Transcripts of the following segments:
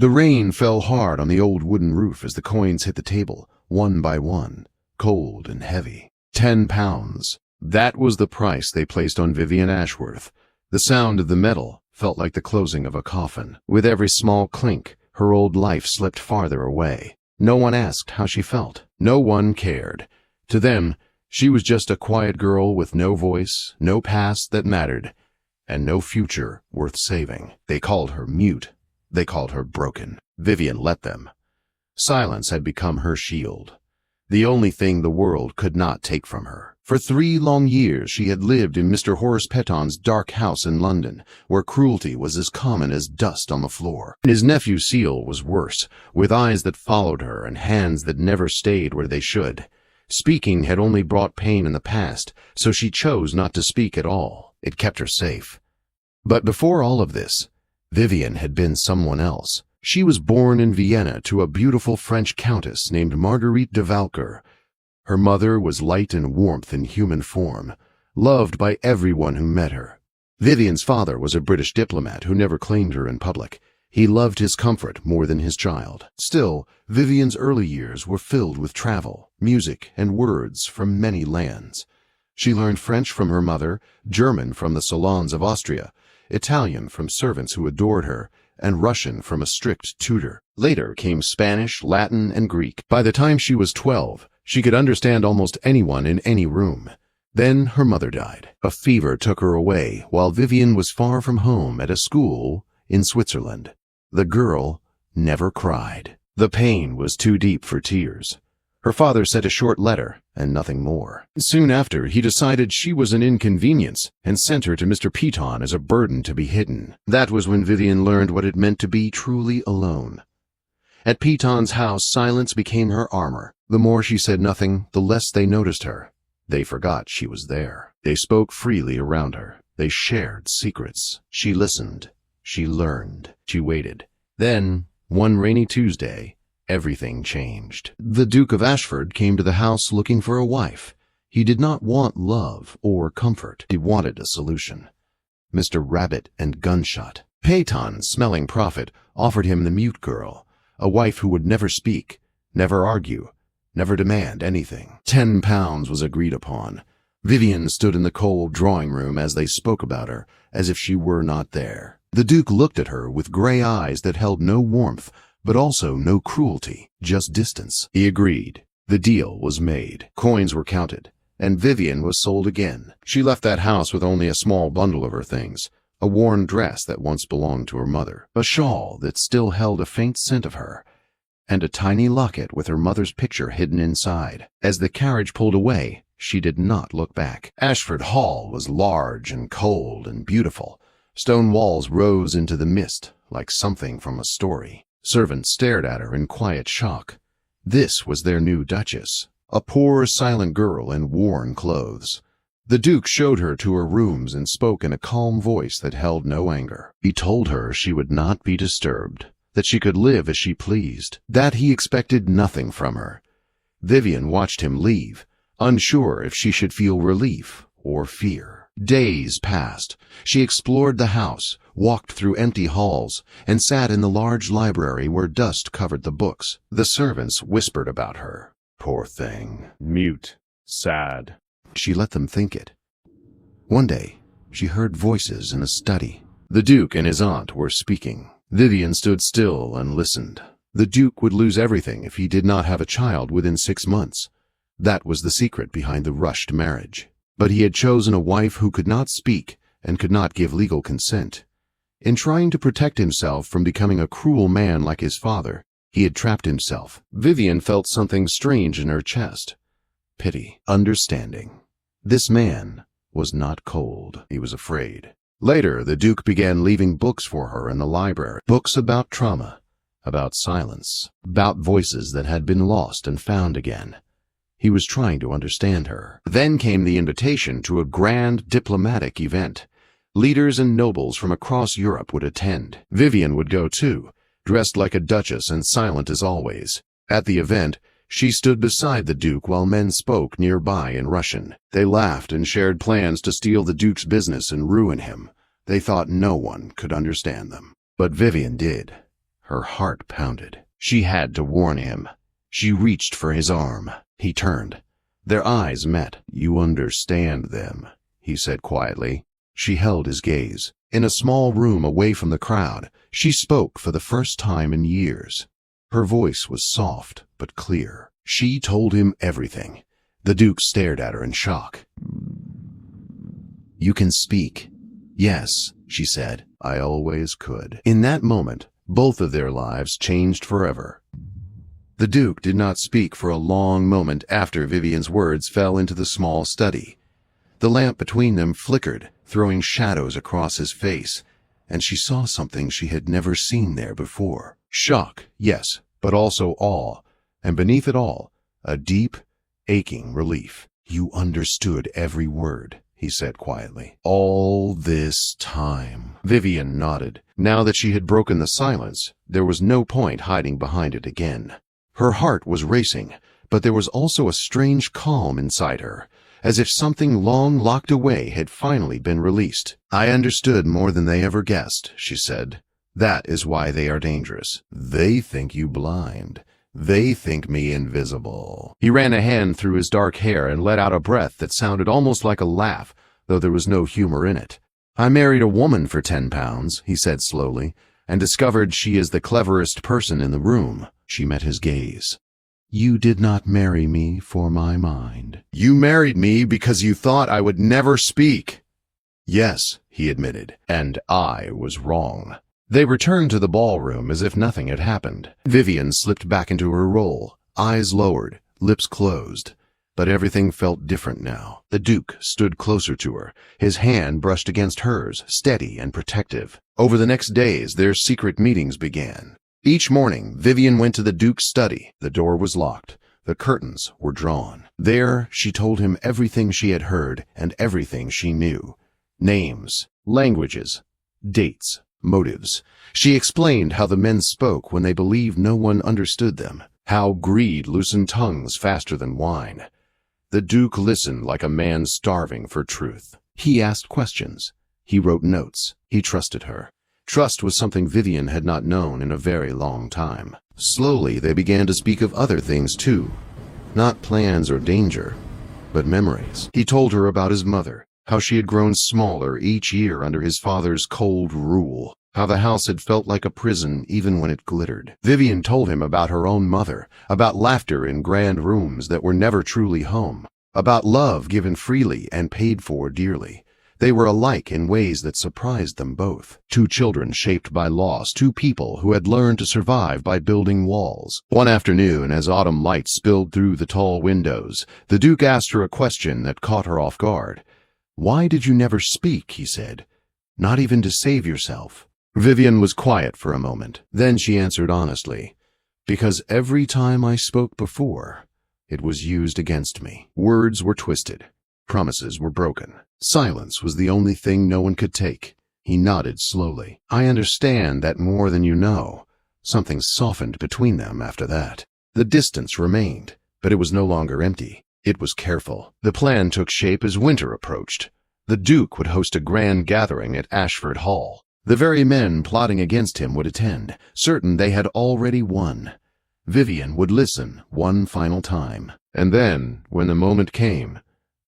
The rain fell hard on the old wooden roof as the coins hit the table, one by one, cold and heavy. £10. That was the price they placed on Vivian Ashworth. The sound of the metal felt like the closing of a coffin. With every small clink, her old life slipped farther away. No one asked how she felt. No one cared. To them, she was just a quiet girl with no voice, no past that mattered, and no future worth saving. They called her mute. They called her broken. Vivian let them. Silence had become her shield, the only thing the world could not take from her. For 3 long years she had lived in Mr. Horace Petton's dark house in London, where cruelty was as common as dust on the floor. His nephew Seal was worse, with eyes that followed her and hands that never stayed where they should. Speaking had only brought pain in the past, so she chose not to speak at all. It kept her safe. But before all of this, Vivian had been someone else. She was born in Vienna to a beautiful French countess named Marguerite de Valker. Her mother was light and warmth in human form, loved by everyone who met her. Vivian's father was a British diplomat who never claimed her in public. He loved his comfort more than his child. Still, Vivian's early years were filled with travel, music, and words from many lands. She learned French from her mother, German from the salons of Austria, Italian from servants who adored her, and Russian from a strict tutor. Later came Spanish, Latin, and Greek. By the time she was 12, she could understand almost anyone in any room. Then her mother died. A fever took her away while Vivian was far from home at a school in Switzerland. The girl never cried. The pain was too deep for tears. Her father sent a short letter, and nothing more. Soon after, he decided she was an inconvenience and sent her to Mr. Petton as a burden to be hidden. That was when Vivian learned what it meant to be truly alone. At Petton's house, silence became her armor. The more she said nothing, the less they noticed her. They forgot she was there. They spoke freely around her. They shared secrets. She listened. She learned. She waited. Then, one rainy Tuesday, everything changed. The Duke of Ashford came to the house looking for a wife. He did not want love or comfort. He wanted a solution. Mr. Rabbit and Gunshot. Petton, smelling profit, offered him the mute girl, a wife who would never speak, never argue, never demand anything. £10 was agreed upon. Vivian stood in the cold drawing room as they spoke about her, as if she were not there. The Duke looked at her with gray eyes that held no warmth, but also no cruelty, just distance. He agreed. The deal was made. Coins were counted, and Vivian was sold again. She left that house with only a small bundle of her things, a worn dress that once belonged to her mother, a shawl that still held a faint scent of her, and a tiny locket with her mother's picture hidden inside. As the carriage pulled away, she did not look back. Ashford Hall was large and cold and beautiful. Stone walls rose into the mist like something from a story. Servants stared at her in quiet shock. This was their new duchess, a poor, silent girl in worn clothes. The Duke showed her to her rooms and spoke in a calm voice that held no anger. He told her she would not be disturbed, that she could live as she pleased, that he expected nothing from her. Vivian watched him leave, unsure if she should feel relief or fear. Days passed. She explored the house, walked through empty halls, and sat in the large library where dust covered the books. The servants whispered about her. Poor thing. Mute. Sad. She let them think it. One day, she heard voices in a study. The Duke and his aunt were speaking. Vivian stood still and listened. The Duke would lose everything if he did not have a child within 6 months. That was the secret behind the rushed marriage. But he had chosen a wife who could not speak and could not give legal consent. In trying to protect himself from becoming a cruel man like his father, he had trapped himself. Vivian felt something strange in her chest. Pity, understanding. This man was not cold. He was afraid. Later, the Duke began leaving books for her in the library. Books about trauma, about silence, about voices that had been lost and found again. He was trying to understand her. Then came the invitation to a grand diplomatic event. Leaders and nobles from across Europe would attend. Vivian would go too, dressed like a duchess and silent as always. At the event, she stood beside the Duke while men spoke nearby in Russian. They laughed and shared plans to steal the Duke's business and ruin him. They thought no one could understand them. But Vivian did. Her heart pounded. She had to warn him. She reached for his arm. He turned. Their eyes met. "You understand them," he said quietly. She held his gaze. In a small room away from the crowd, she spoke for the first time in years. Her voice was soft but clear. She told him everything. The Duke stared at her in shock. "You can speak." "Yes," she said. "I always could." In that moment, both of their lives changed forever. The Duke did not speak for a long moment after Vivian's words fell into the small study. The lamp between them flickered, throwing shadows across his face, and she saw something she had never seen there before. Shock, yes, but also awe, and beneath it all, a deep, aching relief. "You understood every word," he said quietly. "All this time." Vivian nodded. Now that she had broken the silence, there was no point hiding behind it again. Her heart was racing, but there was also a strange calm inside her, as if something long locked away had finally been released. "I understood more than they ever guessed," she said. "That is why they are dangerous. They think you blind. They think me invisible." He ran a hand through his dark hair and let out a breath that sounded almost like a laugh, though there was no humor in it. "I married a woman for 10 pounds, he said slowly, "and discovered she is the cleverest person in the room." She met his gaze. "You did not marry me for my mind. You married me because you thought I would never speak." "Yes," he admitted, "and I was wrong." They returned to the ballroom as if nothing had happened. Vivian slipped back into her role, eyes lowered, lips closed. But everything felt different now. The Duke stood closer to her, his hand brushed against hers, steady and protective. Over the next days, their secret meetings began. Each morning, Vivian went to the Duke's study. The door was locked. The curtains were drawn. There, she told him everything she had heard and everything she knew. Names, languages, dates, motives. She explained how the men spoke when they believed no one understood them, how greed loosened tongues faster than wine. The Duke listened like a man starving for truth. He asked questions. He wrote notes. He trusted her. Trust was something Vivian had not known in a very long time. Slowly, they began to speak of other things too. Not plans or danger, but memories. He told her about his mother, how she had grown smaller each year under his father's cold rule, how the house had felt like a prison even when it glittered. Vivian told him about her own mother, about laughter in grand rooms that were never truly home, about love given freely and paid for dearly. They were alike in ways that surprised them both. Two children shaped by loss, two people who had learned to survive by building walls. One afternoon, as autumn light spilled through the tall windows, the Duke asked her a question that caught her off guard. "Why did you never speak?" he said. "Not even to save yourself." Vivian was quiet for a moment. Then she answered honestly, "Because every time I spoke before, it was used against me. Words were twisted. Promises were broken. Silence was the only thing no one could take." He nodded slowly. "I understand that more than you know." Something softened between them after that. The distance remained, but it was no longer empty. It was careful. The plan took shape as winter approached. The Duke would host a grand gathering at Ashford Hall. The very men plotting against him would attend, certain they had already won. Vivian would listen one final time. And then, when the moment came,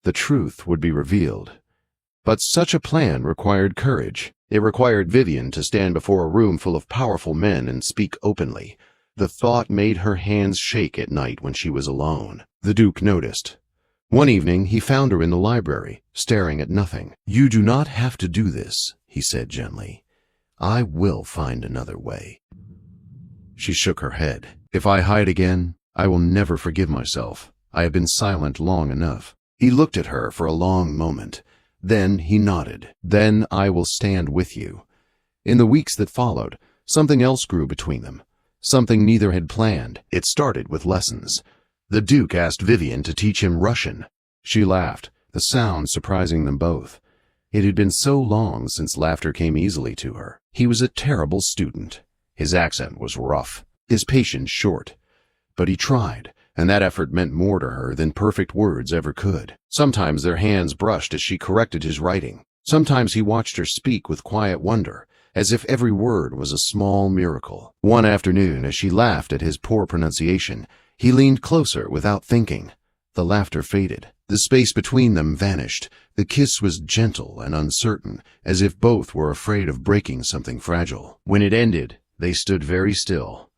the truth would be revealed. But such a plan required courage. It required Vivian to stand before a room full of powerful men and speak openly. The thought made her hands shake at night when she was alone. The Duke noticed. One evening he found her in the library, staring at nothing. "You do not have to do this," he said gently. "I will find another way." She shook her head. "If I hide again, I will never forgive myself. I have been silent long enough." He looked at her for a long moment. Then he nodded. "Then I will stand with you." In the weeks that followed, something else grew between them. Something neither had planned. It started with lessons. The Duke asked Vivian to teach him Russian. She laughed, the sound surprising them both. It had been so long since laughter came easily to her. He was a terrible student. His accent was rough, his patience short. But he tried, and that effort meant more to her than perfect words ever could. Sometimes their hands brushed as she corrected his writing. Sometimes he watched her speak with quiet wonder, as if every word was a small miracle. One afternoon, as she laughed at his poor pronunciation, he leaned closer without thinking. The laughter faded. The space between them vanished. The kiss was gentle and uncertain, as if both were afraid of breaking something fragile. When it ended, they stood very still.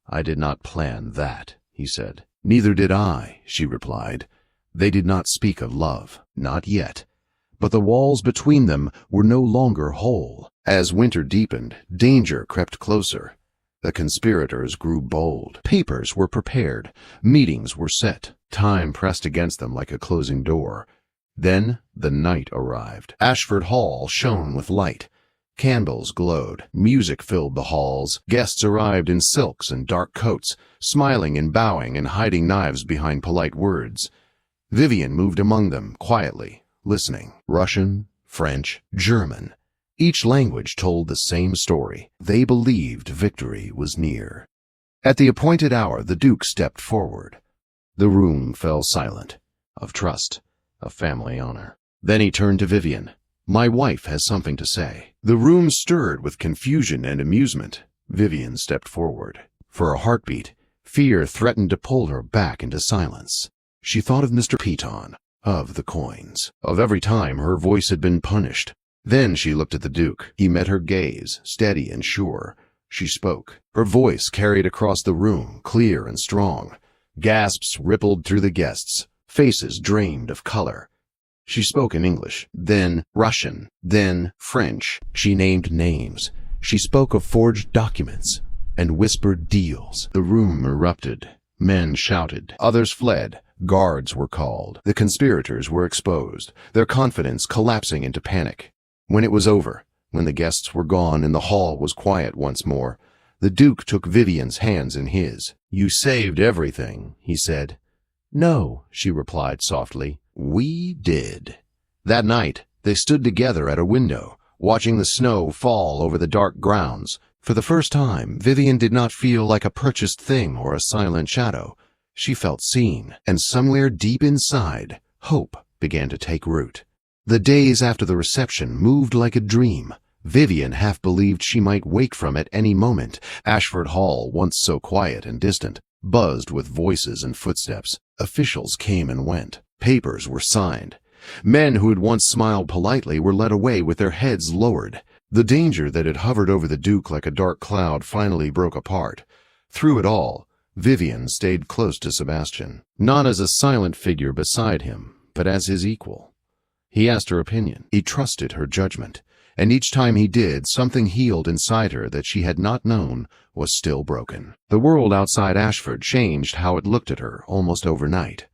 "I did not plan that," he said. "Neither did I," she replied. They did not speak of love, not yet. But the walls between them were no longer whole. As winter deepened, danger crept closer. The conspirators grew bold. Papers were prepared. Meetings were set. Time pressed against them like a closing door. Then the night arrived. Ashford Hall shone with light. Candles glowed. Music filled the halls. Guests arrived in silks and dark coats, smiling and bowing and hiding knives behind polite words. Vivian moved among them, quietly, listening. Russian, French, German. Each language told the same story. They believed victory was near. At the appointed hour, the Duke stepped forward. The room fell silent, of trust, of family honor. Then he turned to Vivian. "My wife has something to say." The room stirred with confusion and amusement. Vivian stepped forward. For a heartbeat, fear threatened to pull her back into silence. She thought of Mr. Piton, of the coins, of every time her voice had been punished. Then she looked at the Duke. He met her gaze, steady and sure. She spoke. Her voice carried across the room, clear and strong. Gasps rippled through the guests. Faces drained of color. She spoke in English, then Russian, then French. She named names. She spoke of forged documents and whispered deals. The room erupted. Men shouted. Others fled. Guards were called. The conspirators were exposed, their confidence collapsing into panic. When it was over, when the guests were gone and the hall was quiet once more, the Duke took Vivian's hands in his. "You saved everything," he said. "No," she replied softly. "We did." That night, they stood together at a window, watching the snow fall over the dark grounds. For the first time, Vivian did not feel like a purchased thing or a silent shadow. She felt seen, and somewhere deep inside, hope began to take root. The days after the reception moved like a dream. Vivian half believed she might wake from it any moment. Ashford Hall, once so quiet and distant, buzzed with voices and footsteps. Officials came and went. Papers were signed. Men who had once smiled politely were led away with their heads lowered. The danger that had hovered over the Duke like a dark cloud finally broke apart. Through it all, Vivian stayed close to Sebastian, not as a silent figure beside him, but as his equal. He asked her opinion. He trusted her judgment. And each time he did, something healed inside her that she had not known was still broken. The world outside Ashford changed how it looked at her almost overnight.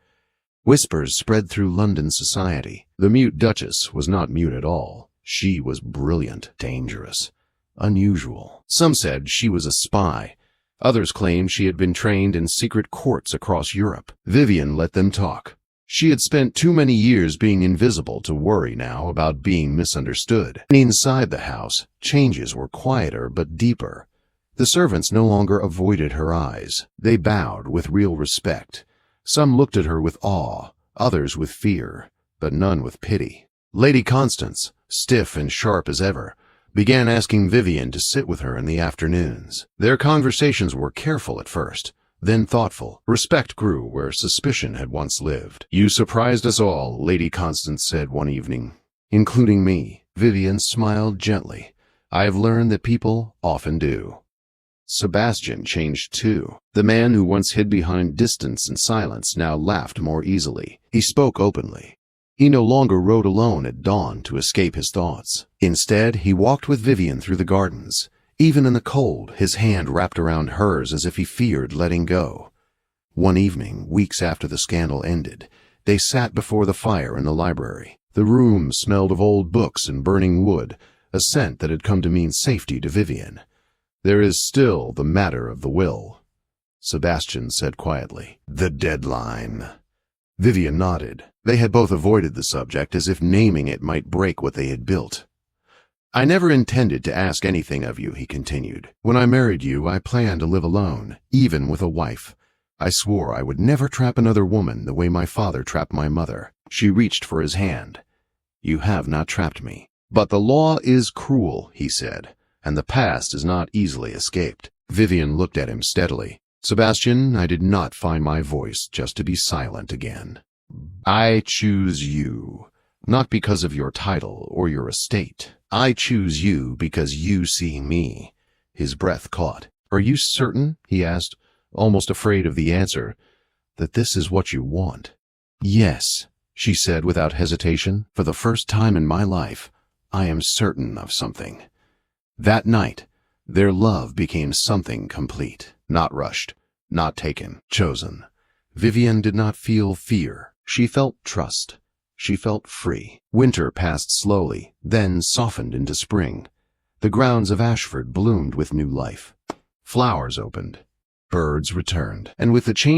Whispers spread through London society. The mute Duchess was not mute at all. She was brilliant, dangerous, unusual. Some said she was a spy. Others claimed she had been trained in secret courts across Europe. Vivian let them talk. She had spent too many years being invisible to worry now about being misunderstood. Inside the house, changes were quieter but deeper. The servants no longer avoided her eyes. They bowed with real respect. Some looked at her with awe, others with fear, but none with pity. Lady Constance, stiff and sharp as ever, began asking Vivian to sit with her in the afternoons. Their conversations were careful at first, then thoughtful. Respect grew where suspicion had once lived. "You surprised us all," Lady Constance said one evening. "Including me." Vivian smiled gently. "I have learned that people often do." Sebastian changed too. The man who once hid behind distance and silence now laughed more easily. He spoke openly. He no longer rode alone at dawn to escape his thoughts. Instead, he walked with Vivian through the gardens. Even in the cold, his hand wrapped around hers as if he feared letting go. One evening, weeks after the scandal ended, they sat before the fire in the library. The room smelled of old books and burning wood, a scent that had come to mean safety to Vivian. "There is still the matter of the will," Sebastian said quietly. "The deadline." Vivian nodded. They had both avoided the subject as if naming it might break what they had built. "I never intended to ask anything of you," he continued. "When I married you, I planned to live alone, even with a wife. I swore I would never trap another woman the way my father trapped my mother." She reached for his hand. "You have not trapped me." "But the law is cruel," he said, and the past is not easily escaped. Vivian looked at him steadily. Sebastian, I did not find my voice just to be silent again. I choose you, not because of your title or your estate. I choose you because you see me. His breath caught. Are you certain, he asked, almost afraid of the answer, that this is what you want? Yes, she said without hesitation. For the first time in my life, I am certain of something. That night, their love became something complete, not rushed, not taken, chosen. Vivian did not feel fear. She felt trust. She felt free. Winter passed slowly, then softened into spring. The grounds of Ashford bloomed with new life. Flowers opened. Birds returned. And with the change